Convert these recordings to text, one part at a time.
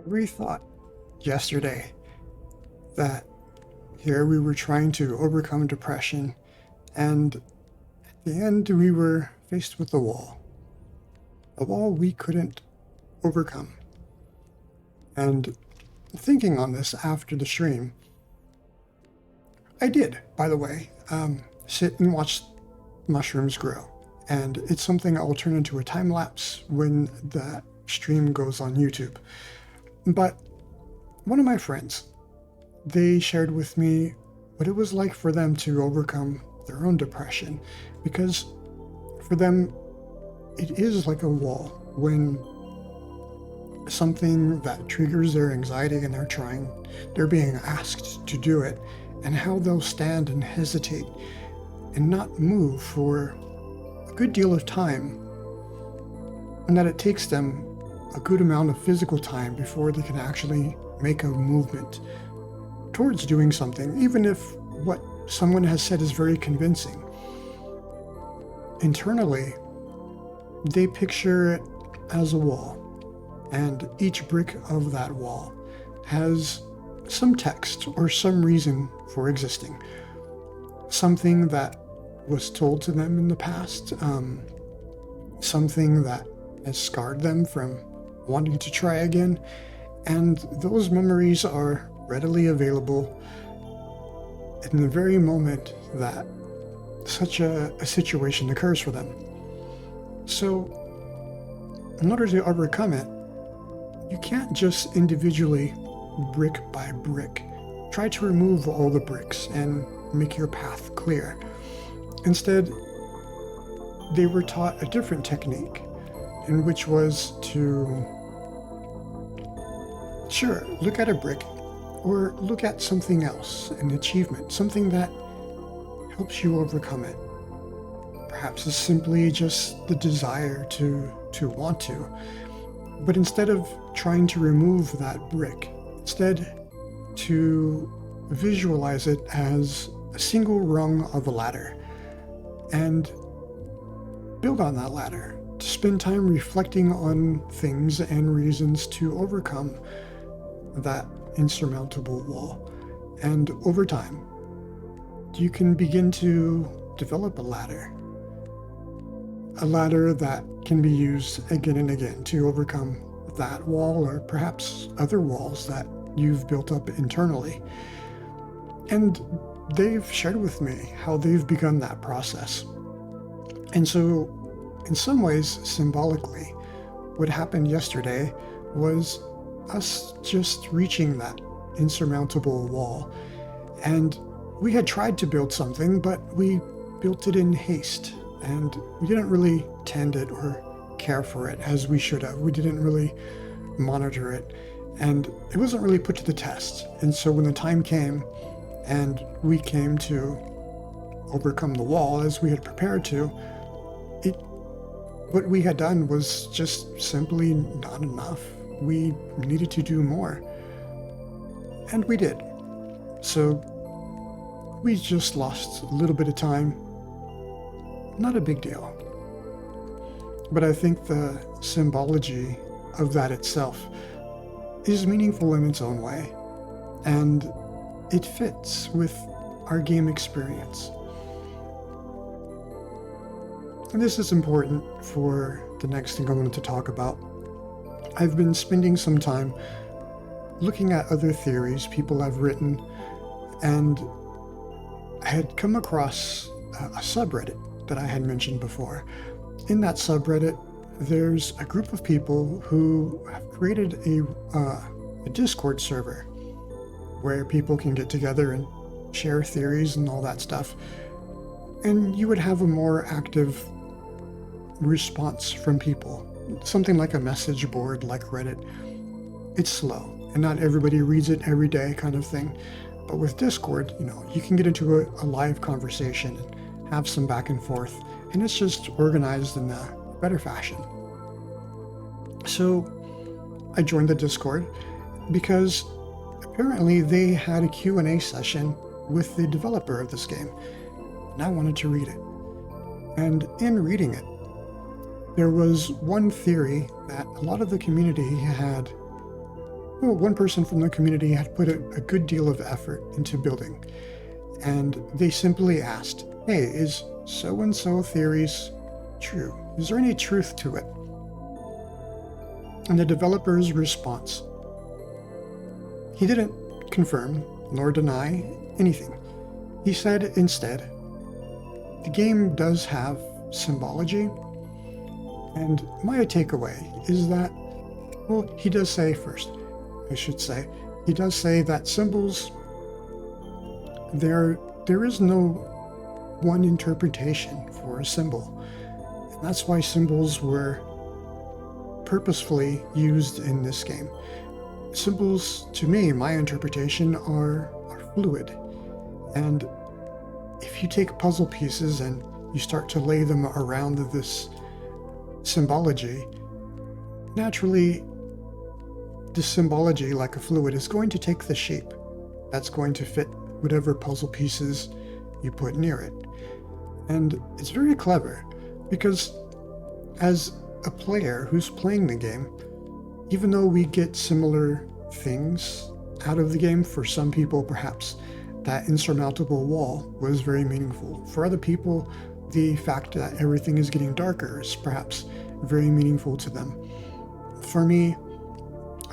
We thought yesterday that here we were trying to overcome depression, and at the end we were faced with a wall we couldn't overcome. And thinking on this after the stream, I did, by the way, sit and watch mushrooms grow. And it's something I'll turn into a time lapse when the stream goes on YouTube. But one of my friends, they shared with me what it was like for them to overcome their own depression, because for them, it is like a wall when something that triggers their anxiety and they're being asked to do it, and how they'll stand and hesitate and not move for a good deal of time, and that it takes them a good amount of physical time before they can actually make a movement towards doing something, even if what someone has said is very convincing. Internally, they picture it as a wall, and each brick of that wall has some text or some reason for existing. Something that was told to them in the past, something that has scarred them from wanting to try again, and those memories are readily available in the very moment that such a situation occurs for them. So, in order to overcome it, you can't just individually, brick by brick, try to remove all the bricks and make your path clear. Instead, they were taught a different technique, in which was to, sure, look at a brick, or look at something else, an achievement, something that helps you overcome it. Perhaps it's simply just the desire to want to. But instead of trying to remove that brick, instead to visualize it as a single rung of a ladder and build on that ladder, to spend time reflecting on things and reasons to overcome that insurmountable wall. And over time, you can begin to develop a ladder that can be used again and again to overcome that wall, or perhaps other walls that you've built up internally. And they've shared with me how they've begun that process. And so, in some ways, symbolically, what happened yesterday was us just reaching that insurmountable wall. And we had tried to build something, but we built it in haste, and we didn't really tend it or care for it as we should have. We didn't really monitor it, and it wasn't really put to the test. And so when the time came and we came to overcome the wall as we had prepared to, what we had done was just simply not enough. We needed to do more, and we did. So we just lost a little bit of time. Not a big deal. But I think the symbology of that itself is meaningful in its own way, and it fits with our game experience. And this is important for the next thing I wanted to talk about. I've been spending some time looking at other theories people have written, and I had come across a subreddit that I had mentioned before. In that subreddit, there's a group of people who have created a Discord server where people can get together and share theories and all that stuff. And you would have a more active response from people, something like a message board like Reddit. It's slow, and not everybody reads it every day kind of thing. But with Discord, you can get into a live conversation and have some back and forth, and it's just organized in a better fashion. So I joined the Discord because apparently they had a Q&A session with the developer of this game, and I wanted to read it. And in reading it, there was one theory that a lot of the community had well, one person from the community had put a good deal of effort into building, and they simply asked, hey, is so-and-so theories true? Is there any truth to it? And the developer's response, he didn't confirm nor deny anything. He said instead, the game does have symbology, and my takeaway is that, well, he does say first, I should say, he does say that symbols, there is no one interpretation for a symbol. And that's why symbols were purposefully used in this game. Symbols, to me, my interpretation, are fluid. And if you take puzzle pieces and you start to lay them around this symbology, naturally, this symbology, like a fluid, is going to take the shape that's going to fit whatever puzzle pieces you put near it. And it's very clever, because as a player who's playing the game, even though we get similar things out of the game, for some people perhaps that insurmountable wall was very meaningful. For other people, the fact that everything is getting darker is perhaps very meaningful to them. For me,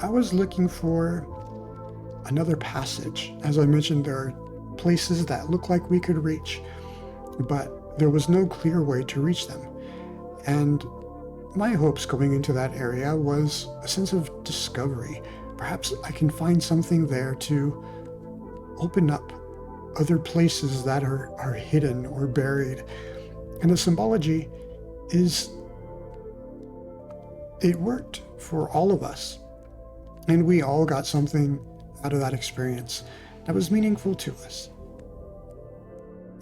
I was looking for another passage. As I mentioned, there are places that look like we could reach, but there was no clear way to reach them. And my hopes going into that area was a sense of discovery. Perhaps I can find something there to open up other places that are hidden or buried. And the symbology it worked for all of us. And we all got something out of that experience that was meaningful to us.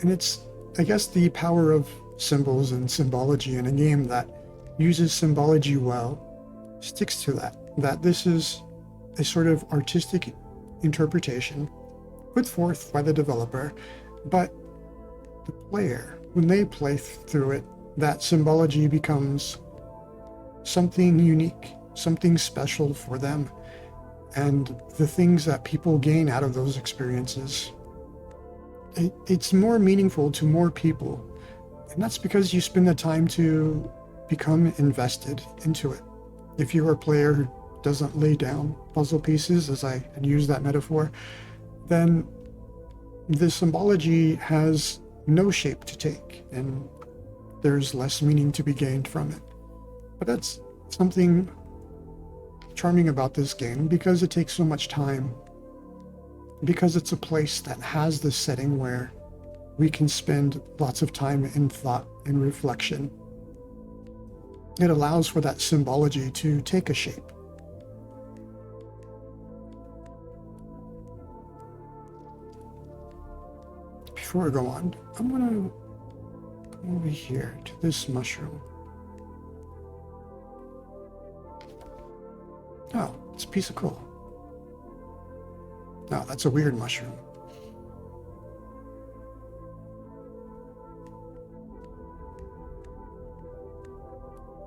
And it's, I guess, the power of symbols and symbology in a game that uses symbology well sticks to that this is a sort of artistic interpretation put forth by the developer, but the player, when they play through it, that symbology becomes something unique, something special for them. And the things that people gain out of those experiences, it's more meaningful to more people. And that's because you spend the time to become invested into it. If you're a player who doesn't lay down puzzle pieces, as I use that metaphor, then the symbology has no shape to take, and there's less meaning to be gained from it. But that's something charming about this game, because it takes so much time, because it's a place that has this setting where we can spend lots of time in thought and reflection. It allows for that symbology to take a shape. Before I go on, I'm gonna come over here to this mushroom. Oh, it's a piece of coal. No, that's a weird mushroom.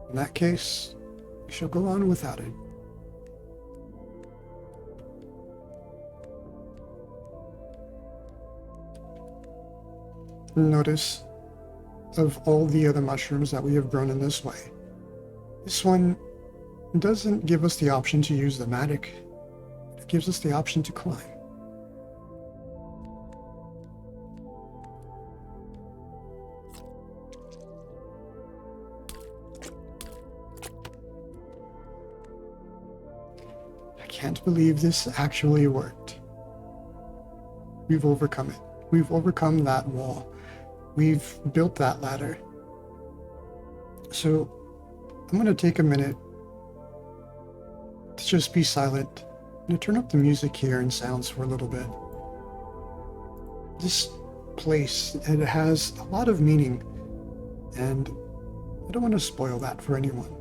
In that case, we shall go on without it. Notice, of all the other mushrooms that we have grown in this way, this one doesn't give us the option to use the mattock. It gives us the option to climb. I can't believe this actually worked. We've overcome it. We've overcome that wall. We've built that ladder. So I'm going to take a minute to just be silent and to turn up the music here and sounds for a little bit. This place, it has a lot of meaning, and I don't want to spoil that for anyone.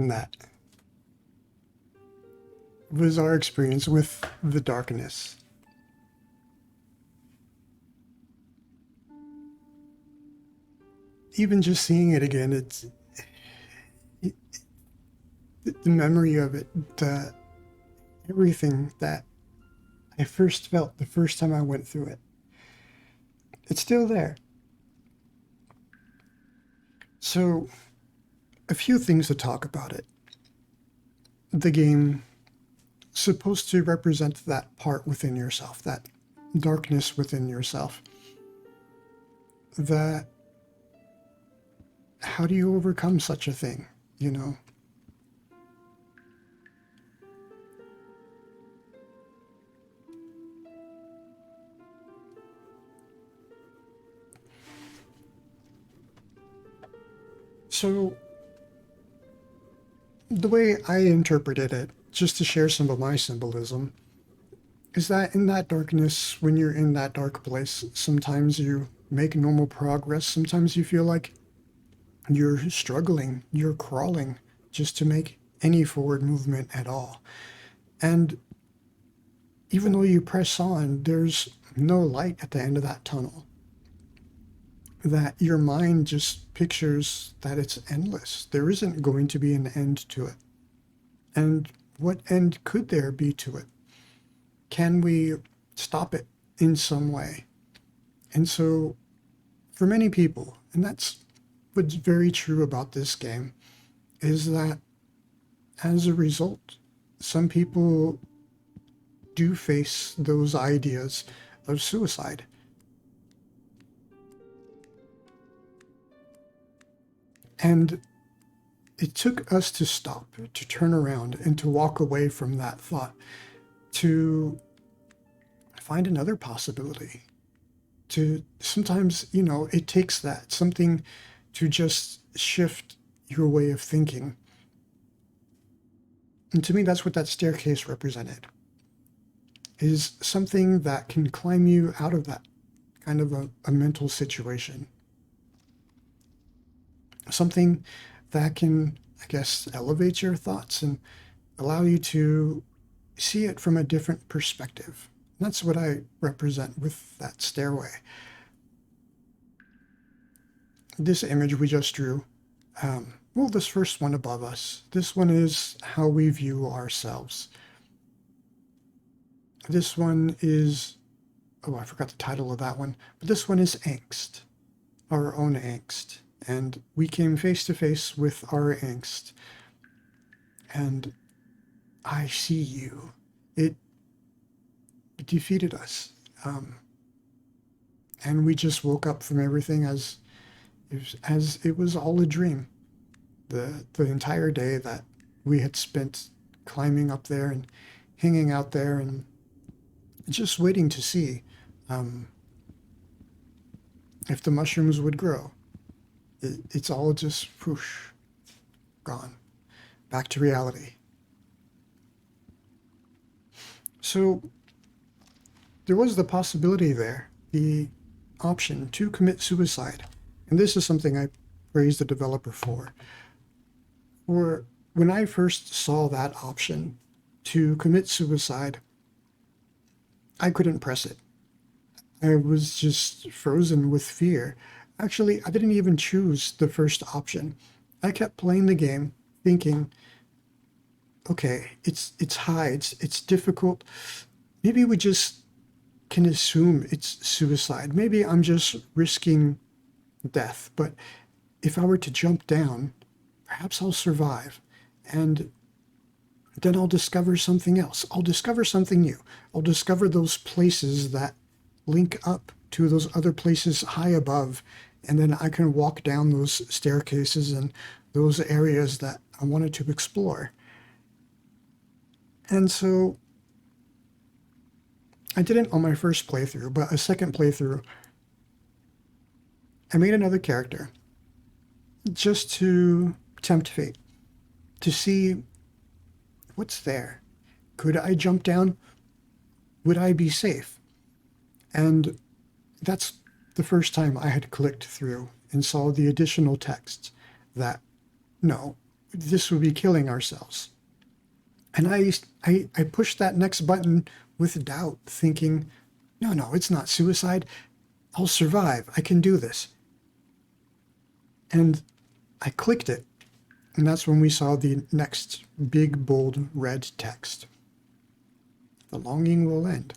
And that was our experience with the darkness. Even just seeing it again, it, the memory of it, everything that I first felt the first time I went through it, it's still there. So, a few things to talk about it. The game supposed to represent that part within yourself, that darkness within yourself. That how do you overcome such a thing, you know? So, the way I interpreted it, just to share some of my symbolism, is that in that darkness, when you're in that dark place, sometimes you make normal progress, sometimes you feel like you're struggling, you're crawling just to make any forward movement at all. And even though you press on, there's no light at the end of that tunnel. That your mind just pictures that it's endless. There isn't going to be an end to it. And what end could there be to it? Can we stop it in some way? And so, for many people, and that's what's very true about this game, is that as a result, some people do face those ideas of suicide. And it took us to stop, to turn around, and to walk away from that thought, to find another possibility. To sometimes, it takes that, something to just shift your way of thinking. And to me, that's what that staircase represented, is something that can climb you out of that kind of a mental situation. Something that can, I guess, elevate your thoughts and allow you to see it from a different perspective. And that's what I represent with that stairway. This image we just drew, this first one above us, this one is how we view ourselves. This one is, I forgot the title of that one, but this one is angst, our own angst. And we came face to face with our angst. And I see you. It defeated us. And we just woke up from everything as it was all a dream. The entire day that we had spent climbing up there and hanging out there and just waiting to see if the mushrooms would grow. It's all just whoosh, gone, back to reality. So there was the possibility there, the option to commit suicide. And this is something I praised the developer for. For when I first saw that option to commit suicide, I couldn't press it. I was just frozen with fear. Actually, I didn't even choose the first option. I kept playing the game thinking, okay, it's high, it's difficult. Maybe we just can assume it's suicide. Maybe I'm just risking death. But if I were to jump down, perhaps I'll survive. And then I'll discover something else. I'll discover something new. I'll discover those places that link up to those other places high above. And then I can walk down those staircases and those areas that I wanted to explore. And so I didn't on my first playthrough, but a second playthrough, I made another character just to tempt fate, to see what's there. Could I jump down? Would I be safe? And that's the first time I had clicked through and saw the additional text that, no, this would be killing ourselves. And I pushed that next button with doubt, thinking, no, it's not suicide. I'll survive. I can do this. And I clicked it. And that's when we saw the next big, bold, red text. The longing will end.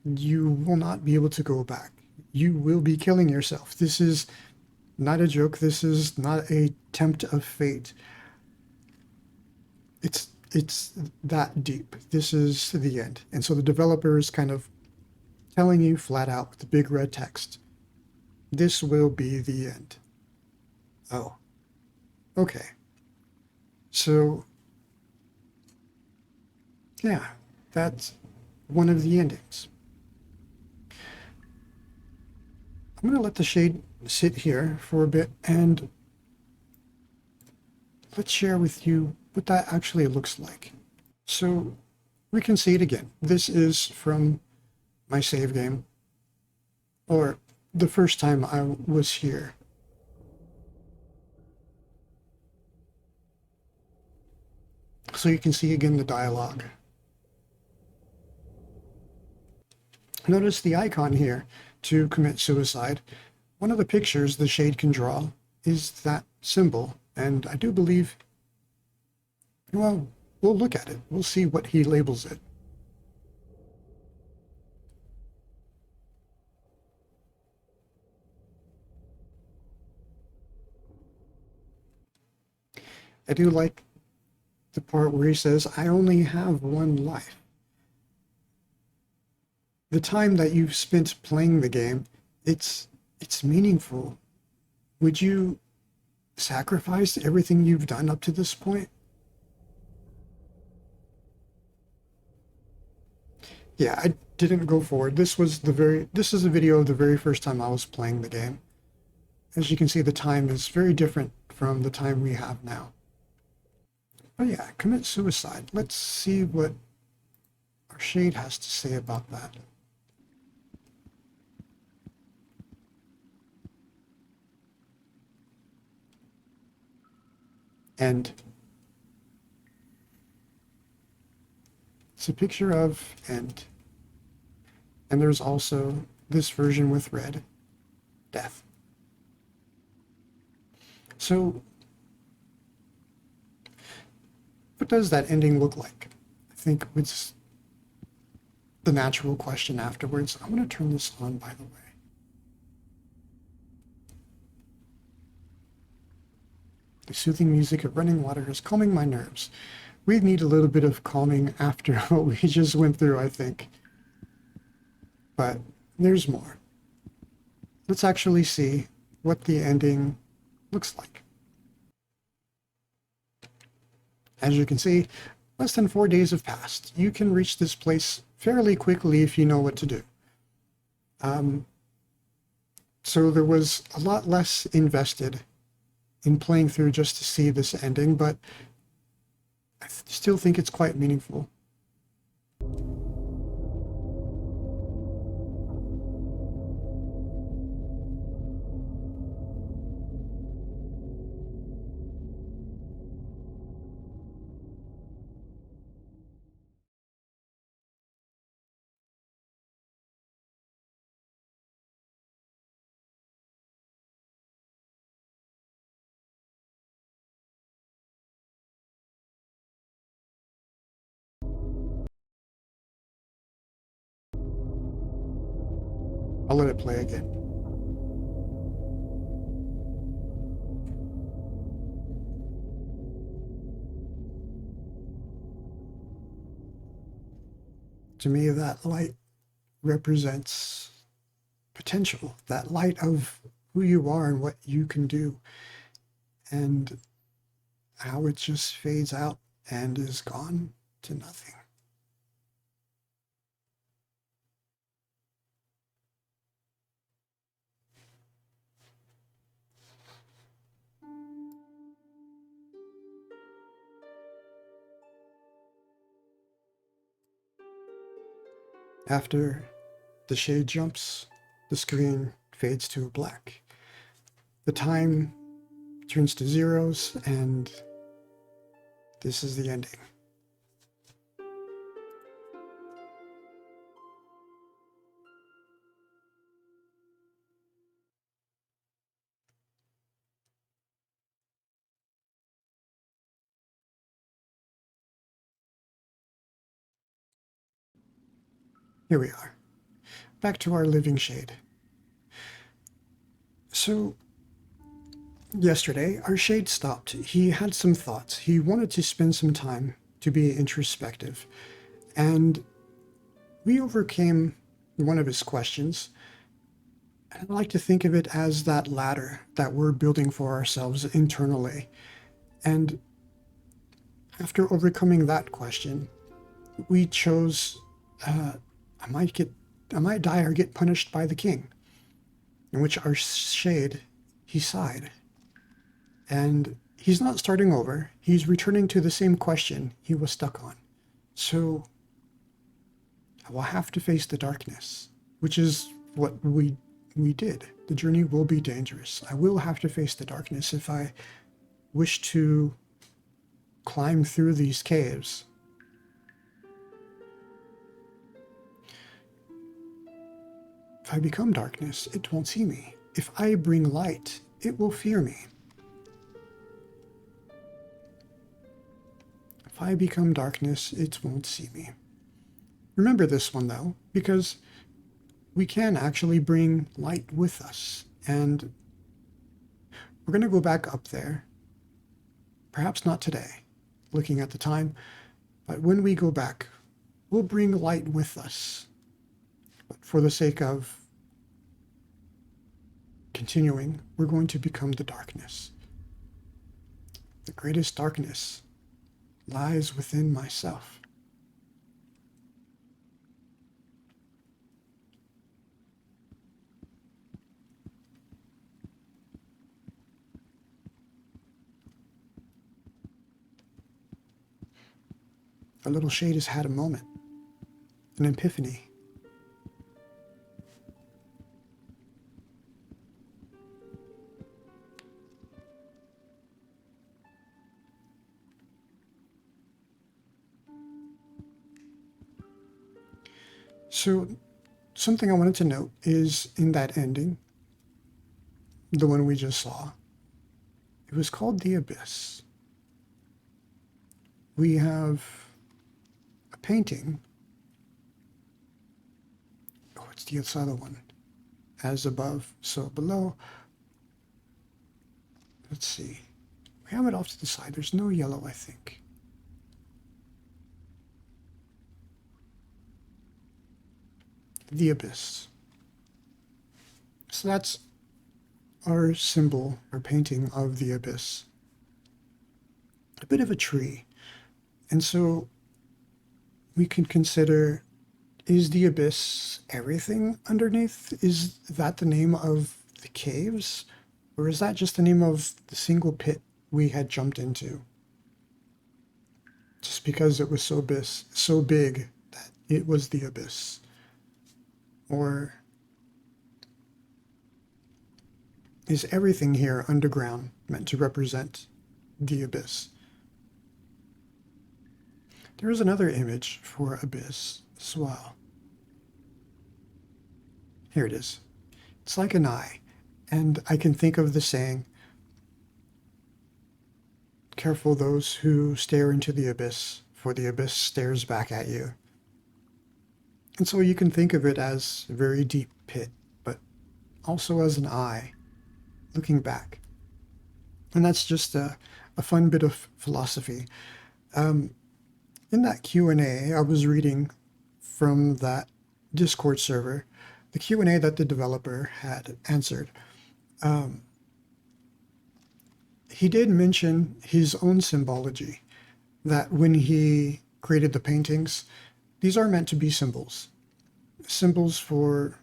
You will not be able to go back. You will be killing yourself. This is not a joke. This is not a tempt of fate. It's that deep. This is the end. And so the developer is kind of telling you flat out with the big red text, this will be the end. Oh, okay. So, yeah, that's one of the endings. I'm going to let the shade sit here for a bit, and let's share with you what that actually looks like. So we can see it again. This is from my save game, or the first time I was here. So you can see again the dialogue. Notice the icon here to commit suicide. One of the pictures the shade can draw is that symbol, and I do believe, well, we'll look at it. We'll see what he labels it. I do like the part where he says, I only have one life. The time that you've spent playing the game, it's meaningful. Would you sacrifice everything you've done up to this point? Yeah, I didn't go forward. This is a video of the very first time I was playing the game. As you can see, the time is very different from the time we have now. But yeah, commit suicide. Let's see what our shade has to say about that. And it's a picture of end. And there's also this version with red, death. So what does that ending look like? I think it's the natural question afterwards. I'm going to turn this on, by the way. The soothing music of running water is calming my nerves. We need a little bit of calming after what we just went through, I think. But there's more. Let's actually see what the ending looks like. As you can see, less than 4 days have passed. You can reach this place fairly quickly if you know what to do. So there was a lot less invested in playing through just to see this ending, but I still think it's quite meaningful. I'll let it play again. To me, that light represents potential, that light of who you are and what you can do, and how it just fades out and is gone to nothing. After the shade jumps, the screen fades to black. The time turns to zeros, and This is the ending. Here we are, back to our living shade. So, yesterday, our shade stopped. He had some thoughts. He wanted to spend some time to be introspective. And we overcame one of his questions. I like to think of it as that ladder that we're building for ourselves internally. And after overcoming that question, we chose, I might die or get punished by the king. In which our shade, he sighed. And he's not starting over. He's returning to the same question he was stuck on. So I will have to face the darkness, which is what we did. The journey will be dangerous. I will have to face the darkness if I wish to climb through these caves. If I become darkness, it won't see me. If I bring light, it will fear me. If I become darkness, it won't see me. Remember this one, though, because we can actually bring light with us. And we're going to go back up there. Perhaps not today, looking at the time, but when we go back, we'll bring light with us. But for the sake of continuing, we're going to become the darkness. The greatest darkness lies within myself. Our little shade has had a moment, an epiphany. So, something I wanted to note is in that ending, the one we just saw, it was called The Abyss. We have a painting. Oh, it's the other one. As above, so below. Let's see. We have it off to the side. There's no yellow, I think. The Abyss. So that's our symbol, our painting of the abyss. A bit of a tree. And so we can consider, is the abyss everything underneath? Is that the name of the caves? Or is that just the name of the single pit we had jumped into? Just because it was so big that it was the abyss. Or is everything here underground meant to represent the abyss? There is another image for abyss as well. Here it is. It's like an eye. And I can think of the saying, careful those who stare into the abyss, for the abyss stares back at you. And so you can think of it as a very deep pit, but also as an eye looking back. And that's just a fun bit of philosophy. In that Q&A, I was reading from that Discord server, the Q&A that the developer had answered. He did mention his own symbology, that when he created the paintings, these are meant to be symbols. Symbols for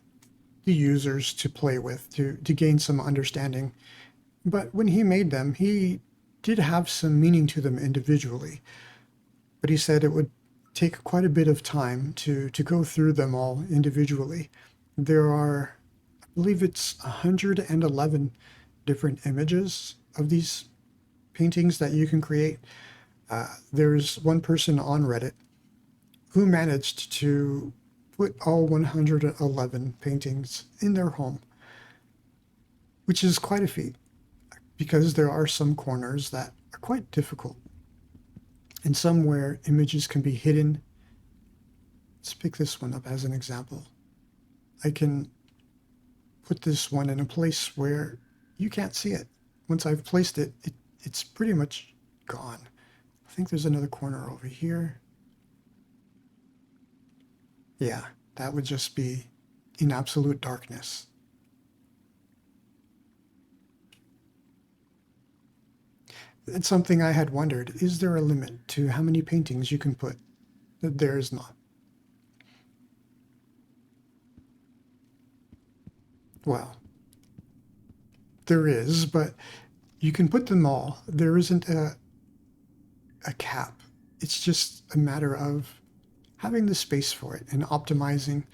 the users to play with, to gain some understanding. But when he made them, he did have some meaning to them individually. But he said it would take quite a bit of time to go through them all individually. There are, I believe it's 111 different images of these paintings that you can create. There's one person on Reddit who managed to put all 111 paintings in their home, which is quite a feat because there are some corners that are quite difficult and some where images can be hidden. Let's pick this one up as an example. I can put this one in a place where you can't see it. Once I've placed it, it's pretty much gone. I think there's another corner over here. Yeah, that would just be in absolute darkness. It's something I had wondered. Is there a limit to how many paintings you can put? There is not. Well, there is, but you can put them all. There isn't a cap. It's just a matter of having the space for it and optimizing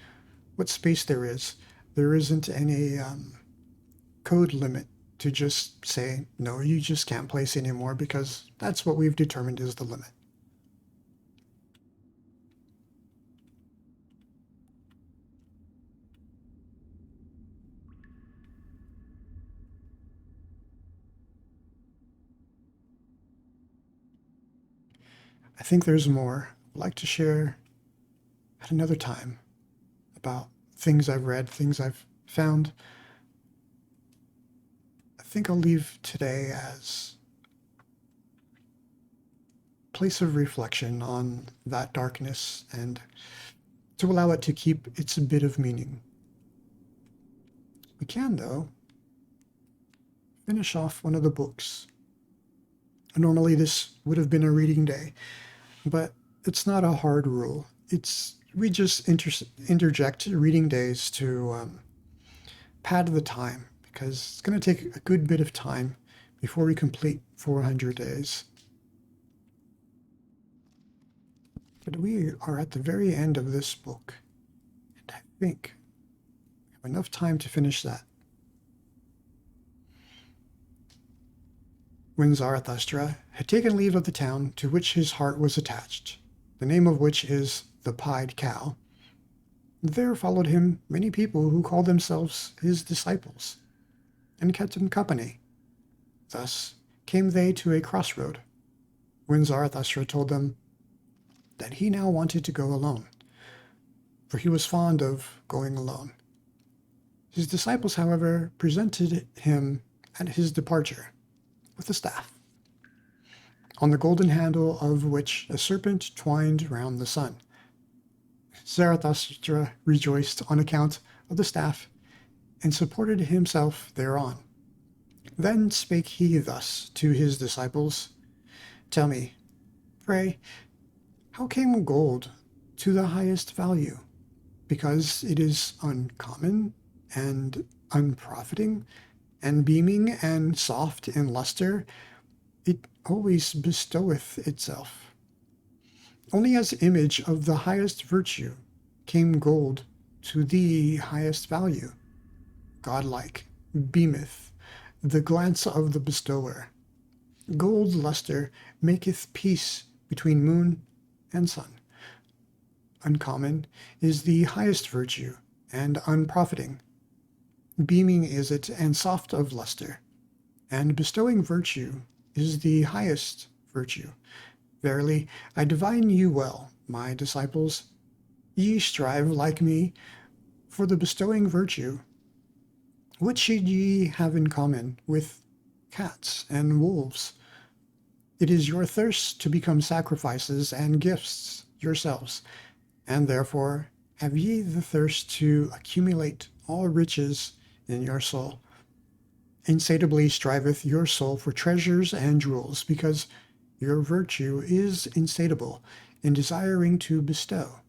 what space there is. There isn't any code limit to just say, no, you just can't place anymore because that's what we've determined is the limit. I think there's more I'd like to share at another time about things I've read, things I've found. I think I'll leave today as a place of reflection on that darkness and to allow it to keep its bit of meaning. We can, though, finish off one of the books. Normally this would have been a reading day, but it's not a hard rule. We just interject reading days to pad the time because it's going to take a good bit of time before we complete 400 days. But we are at the very end of this book, and I think we have enough time to finish that. When Zarathustra had taken leave of the town to which his heart was attached, the name of which is the Pied Cow, there followed him many people who called themselves his disciples, and kept him company. Thus came they to a crossroad, when Zarathustra told them that he now wanted to go alone, for he was fond of going alone. His disciples, however, presented him at his departure with a staff, on the golden handle of which a serpent twined round the sun. Zarathustra rejoiced on account of the staff, and supported himself thereon. Then spake he thus to his disciples, Tell me, pray, how came gold to the highest value? Because it is uncommon, and unprofiting, and beaming, and soft in lustre, it always bestoweth itself. Only as image of the highest virtue came gold to the highest value. Godlike beameth the glance of the bestower. Gold lustre maketh peace between moon and sun. Uncommon is the highest virtue, and unprofiting. Beaming is it, and soft of lustre, and bestowing virtue is the highest virtue. Verily, I divine you well, my disciples. Ye strive like me for the bestowing virtue. What should ye have in common with cats and wolves? It is your thirst to become sacrifices and gifts yourselves, and therefore have ye the thirst to accumulate all riches in your soul. Insatiably striveth your soul for treasures and jewels, because your virtue is insatiable in desiring to bestow.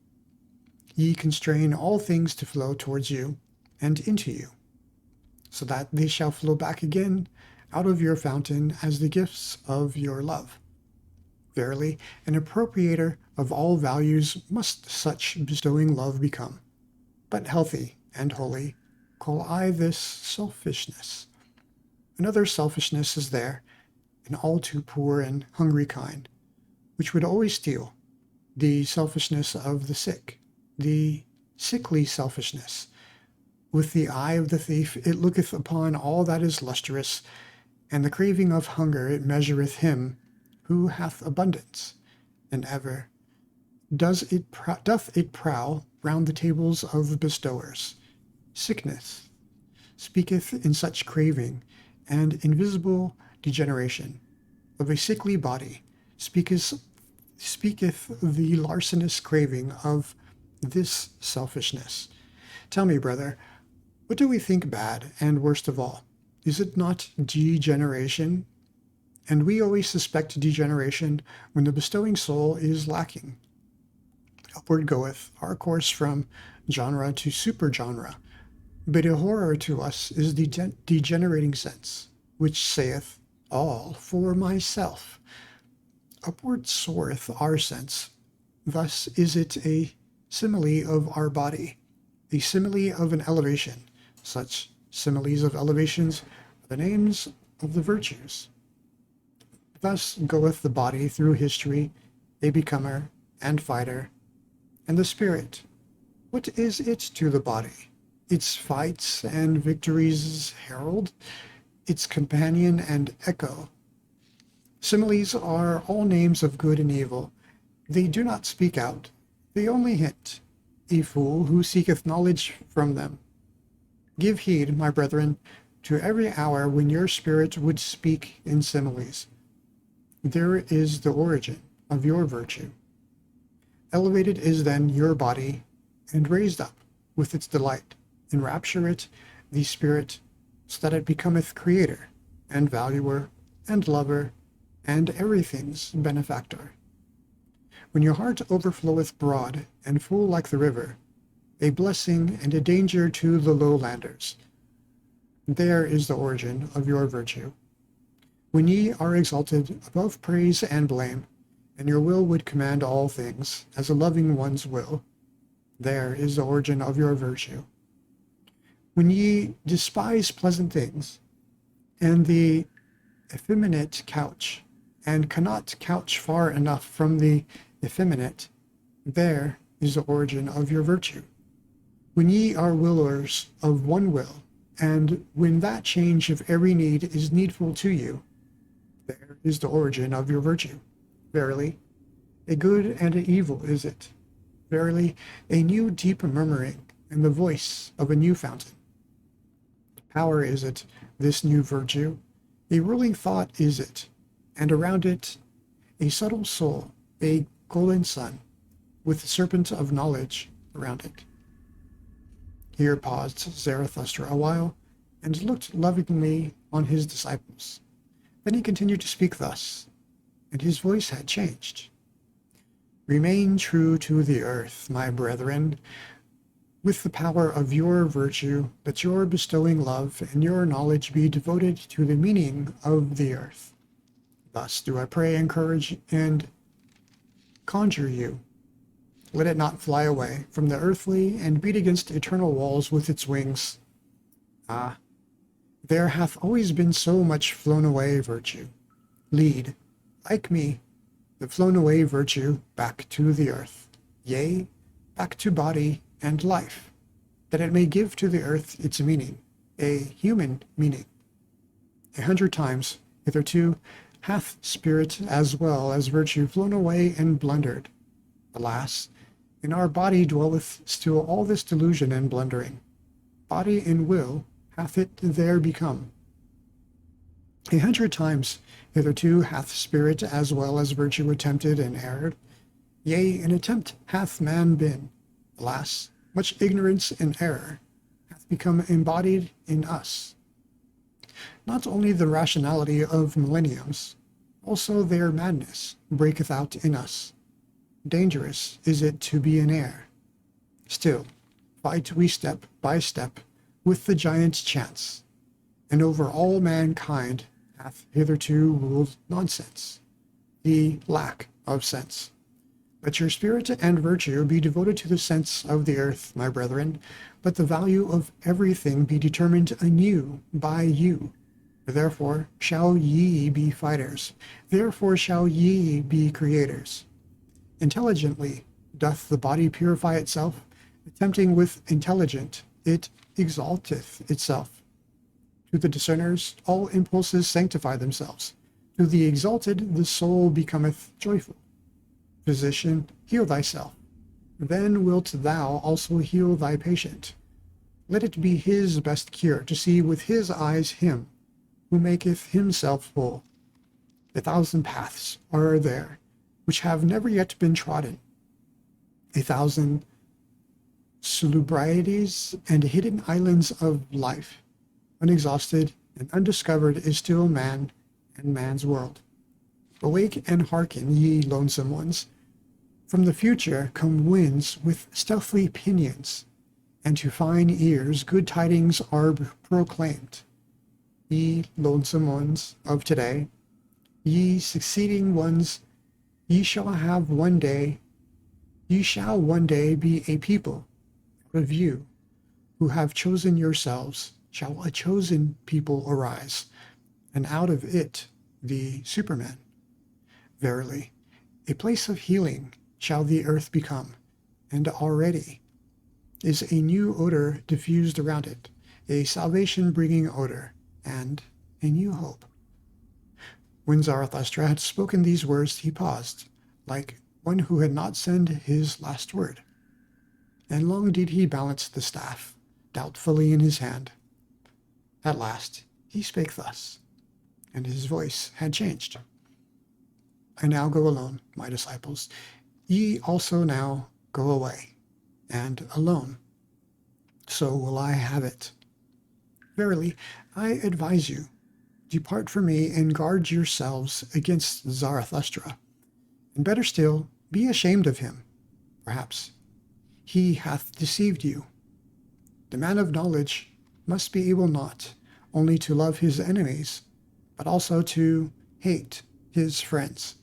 Ye constrain all things to flow towards you and into you, so that they shall flow back again out of your fountain as the gifts of your love. Verily, an appropriator of all values must such bestowing love become. But healthy and holy call I this selfishness. Another selfishness is there, an all too poor and hungry kind, which would always steal the selfishness of the sick, the sickly selfishness. With the eye of the thief it looketh upon all that is lustrous, and the craving of hunger it measureth him who hath abundance, and ever doth it prowl round the tables of bestowers. Sickness speaketh in such craving and invisible degeneration of a sickly body, speaketh the larcenous craving of this selfishness. Tell me, brother, what do we think bad and worst of all? Is it not degeneration? And we always suspect degeneration when the bestowing soul is lacking. Upward goeth our course from genre to supergenre, but a horror to us is the degenerating sense, which saith, all for myself. Upward soareth our sense. Thus is it a simile of our body, a simile of an elevation. Such similes of elevations are the names of the virtues. Thus goeth the body through history, a becomer and fighter. And the spirit, what is it to the body? Its fights and victories herald, its companion and echo. Similes are all names of good and evil. They do not speak out, they only hint, a fool who seeketh knowledge from them. Give heed, my brethren, to every hour when your spirit would speak in similes. There is the origin of your virtue. Elevated is then your body, and raised up with its delight. Enrapture it, the spirit, so that it becometh creator, and valuer, and lover, and everything's benefactor. When your heart overfloweth broad and full like the river, a blessing and a danger to the lowlanders, there is the origin of your virtue. When ye are exalted above praise and blame, and your will would command all things, as a loving one's will, there is the origin of your virtue. When ye despise pleasant things, and the effeminate couch, and cannot couch far enough from the effeminate, there is the origin of your virtue. When ye are willers of one will, and when that change of every need is needful to you, there is the origin of your virtue. Verily, a good and an evil is it. Verily, a new deep murmuring, and the voice of a new fountain. Power is it, this new virtue. A ruling thought is it, and around it a subtle soul, a golden sun, with the serpent of knowledge around it. Here paused Zarathustra a while, and looked lovingly on his disciples. Then he continued to speak thus, and his voice had changed. Remain true to the earth, my brethren, with the power of your virtue, that your bestowing love and your knowledge be devoted to the meaning of the earth. Thus do I pray, encourage, and conjure you. Let it not fly away from the earthly and beat against eternal walls with its wings. Ah, there hath always been so much flown away virtue. Lead, like me, the flown away virtue back to the earth, yea, back to body and life, that it may give to the earth its meaning, a human meaning. 100 times hitherto hath spirit as well as virtue flown away and blundered. Alas, in our body dwelleth still all this delusion and blundering. Body and will hath it there become. 100 times hitherto hath spirit as well as virtue attempted and erred. Yea, an attempt hath man been. Alas, much ignorance and error hath become embodied in us. Not only the rationality of millenniums, also their madness breaketh out in us. Dangerous is it to be in error. Still, fight we step by step with the giant's chance, and over all mankind hath hitherto ruled nonsense, the lack of sense. Let your spirit and virtue be devoted to the sense of the earth, my brethren. Let the value of everything be determined anew by you. Therefore shall ye be fighters. Therefore shall ye be creators. Intelligently doth the body purify itself. Attempting with intelligent, it exalteth itself. To the discerners, all impulses sanctify themselves. To the exalted, the soul becometh joyful. Physician, heal thyself. Then wilt thou also heal thy patient. Let it be his best cure to see with his eyes him who maketh himself whole. 1,000 paths are there which have never yet been trodden. 1,000 salubrities and hidden islands of life, unexhausted and undiscovered, is still man and man's world. Awake and hearken, ye lonesome ones. From the future come winds with stealthy pinions, and to fine ears good tidings are proclaimed. Ye lonesome ones of today, ye succeeding ones, ye shall one day be a people. Out of you who have chosen yourselves shall a chosen people arise, and out of it the Superman. Verily, a place of healing shall the earth become, and already is a new odor diffused around it, a salvation-bringing odor, and a new hope. When Zarathustra had spoken these words, he paused, like one who had not said his last word. And long did he balance the staff, doubtfully in his hand. At last he spake thus, and his voice had changed. I now go alone, my disciples. Ye also now go away, and alone. So will I have it. Verily, I advise you, depart from me and guard yourselves against Zarathustra. And better still, be ashamed of him. Perhaps he hath deceived you. The man of knowledge must be able not only to love his enemies, but also to hate his friends.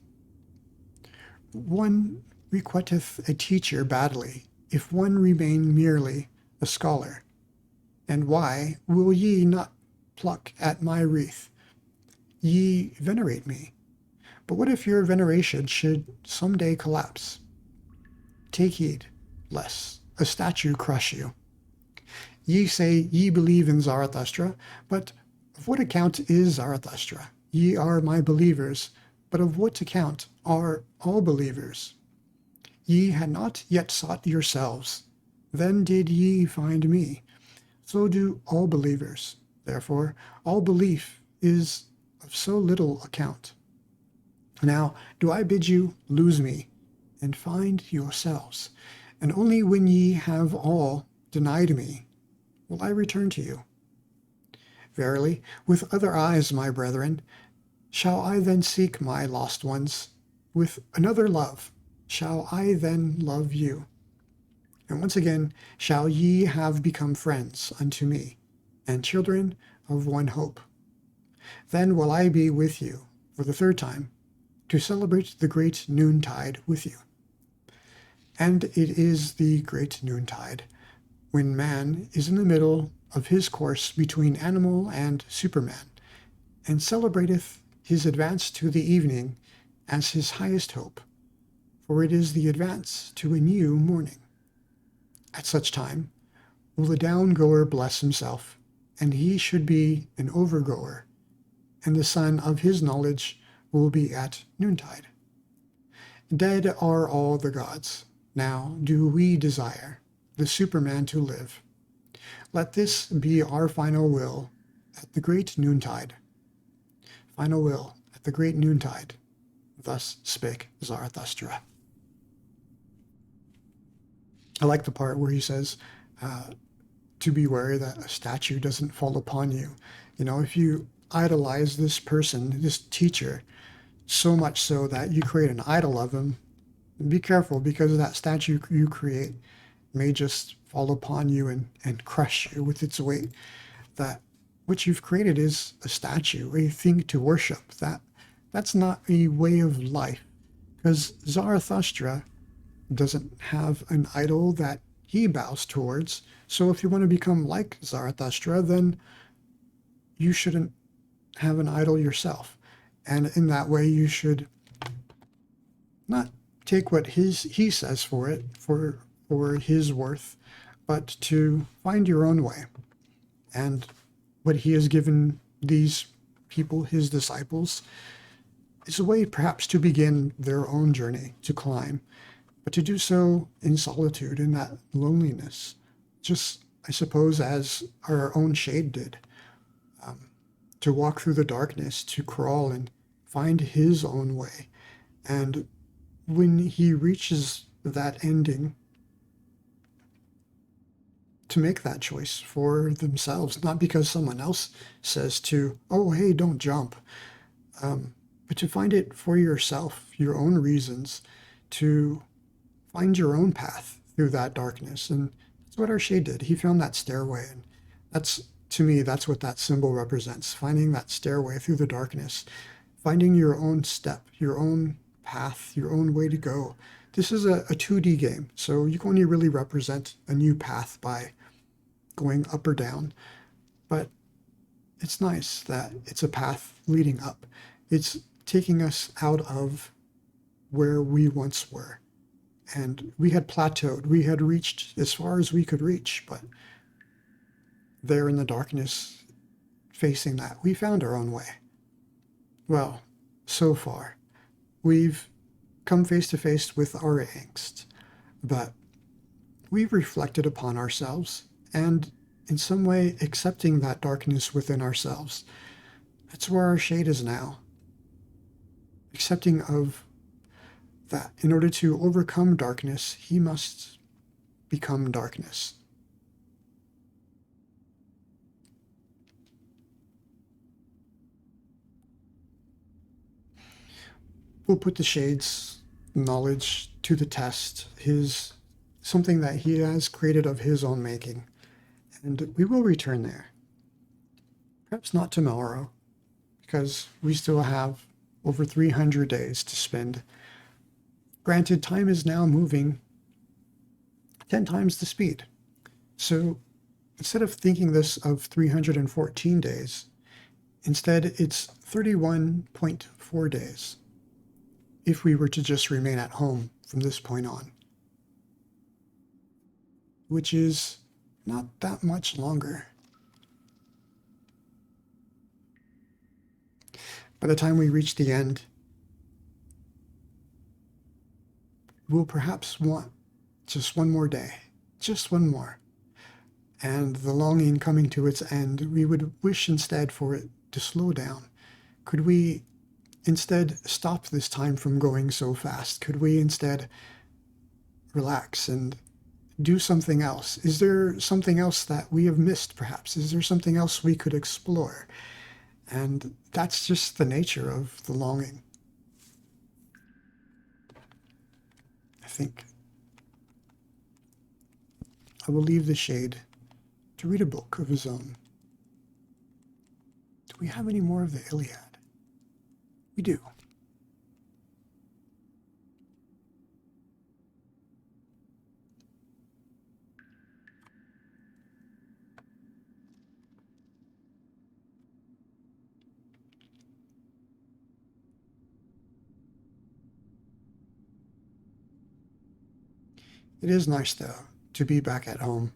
One requiteth a teacher badly, if one remain merely a scholar. And why will ye not pluck at my wreath? Ye venerate me. But what if your veneration should some day collapse? Take heed, lest a statue crush you. Ye say ye believe in Zarathustra, but of what account is Zarathustra? Ye are my believers, but of what account are all believers? Ye had not yet sought yourselves, then did ye find me. So do all believers. Therefore, all belief is of so little account. Now do I bid you lose me, and find yourselves, and only when ye have all denied me will I return to you. Verily, with other eyes, my brethren, shall I then seek my lost ones. With another love shall I then love you. And once again shall ye have become friends unto me, and children of one hope. Then will I be with you for the third time, to celebrate the great noontide with you. And it is the great noontide, when man is in the middle of his course between animal and Superman, and celebrateth his advance to the evening as his highest hope, for it is the advance to a new morning. At such time will the down-goer bless himself, and he should be an overgoer, and the sun of his knowledge will be at noontide. Dead are all the gods. Now do we desire the Superman to live. Let this be our final will at the great noontide. Final will at the great noontide. Thus spake Zarathustra. I like the part where he says, to be wary that a statue doesn't fall upon you. You know, if you idolize this person, this teacher, so much so that you create an idol of him, be careful, because that statue you create may just fall upon you and crush you with its weight. That what you've created is a statue, a thing to worship. That's not a way of life, because Zarathustra doesn't have an idol that he bows towards. So if you want to become like Zarathustra, then you shouldn't have an idol yourself. And in that way, you should not take what he says for it, for his worth, but to find your own way. And what he has given these people, his disciples, is a way perhaps to begin their own journey to climb, but to do so in solitude, in that loneliness, just, I suppose, as our own shade did, to walk through the darkness, to crawl and find his own way. And when he reaches that ending, to make that choice for themselves, not because someone else says to, oh, hey, don't jump, but to find it for yourself, your own reasons, to find your own path through that darkness. And that's what our shade did. He found that stairway. And that's, to me, that's what that symbol represents, finding that stairway through the darkness, finding your own step, your own path, your own way to go. This is a 2D game, so you can only really represent a new path by going up or down. But it's nice that it's a path leading up. It's taking us out of where we once were. And we had plateaued. We had reached as far as we could reach, but there in the darkness, facing that, we found our own way. Well, so far, we've come face to face with our angst, but we've reflected upon ourselves and in some way accepting that darkness within ourselves. That's where our shade is now. Accepting of that in order to overcome darkness, he must become darkness. We'll put the shade's knowledge to the test, his something that he has created of his own making, and we will return there. Perhaps not tomorrow, because we still have over 300 days to spend. Granted, time is now moving 10 times the speed. So instead of thinking this of 314 days, instead it's 31.4 days if we were to just remain at home from this point on, which is not that much longer. By the time we reach the end, we'll perhaps want just one more day, just one more. And the longing coming to its end, we would wish instead for it to slow down. Could we instead stop this time from going so fast? Could we instead relax and do something else? Is there something else that we have missed, perhaps? Is there something else we could explore? And that's just the nature of the longing. I think I will leave the shade to read a book of his own. Do we have any more of the Iliad? We do. It is nice, though, to be back at home.